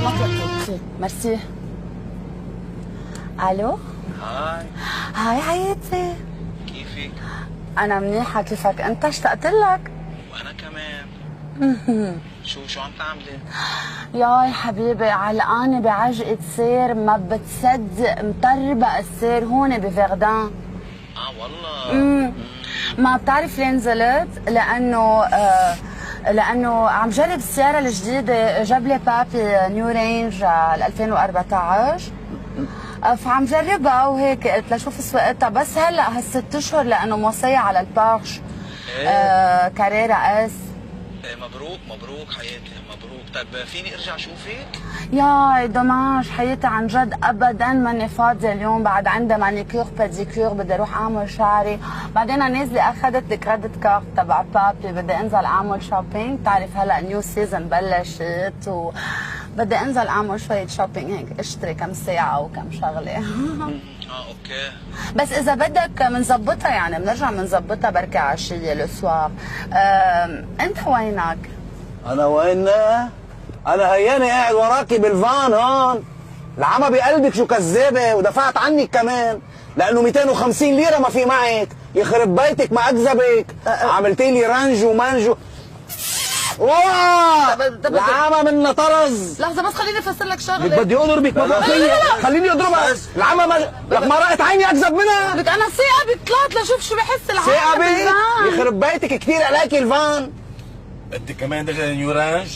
اوكي ميرسي. الو. هاي حياتي، كيفك؟ انا منيحه، كيفك انت؟ اشتقت لك. وانا كمان. شو عم تعملي؟ ياي حبيبي علقانه بعجقه سير ما بتصدق، مطربه السير هون بفيغدان. والله. ما بتعرف ليه نزلت؟ لانه عم جرب السياره الجديده، جاب لي بابي نيو رينج 2014، فعم جربها وهيك قلت لشوف سواقتها، بس هلا هالست اشهر لانه موصيه على البارش كاريرا اس. مبروك حياتي، مبروك. طيب فيني ارجع اشوفك؟ ياي دوماج حياتي، عن جد ابدا ماني فاضيه اليوم، بعد عندي مانيكير باديكير، بدي اروح اعمل شعري، بعدين انا نازله اخذت الكريدت كارد تبع بابي، بدي انزل اعمل شوبينج، بتعرف هلا نيو سيزون بلشت بدي انزل اعمل شويه شوبينج هيك، اشتري كم ساعه وكم شغله. اوكي. بس اذا بدك بنظبطها، يعني بنرجع بنظبطها بركي عشيه الاسواق. انت وينك؟ انا وين؟ انا هياني قاعد وراكي بالفان هون. العمى بقلبك شو كذابه، ودفعت عنك كمان لانه 250 ليره ما في معك. يخرب بيتك ما اكذبك. عملتي لي رنج ومنج العمى منا طرز. لحظه بس خليني افسر لك شغله. بدي اضربك مبروكيه. خليني اضربها. العمى لك ما رأت عيني اكذب منها. لك انا ثقبي طلعت لشوف شو بحس العمى. ثقبي؟ يخرب بيتك كثير عليكي الفان. انت كمان دغري نيو رانج؟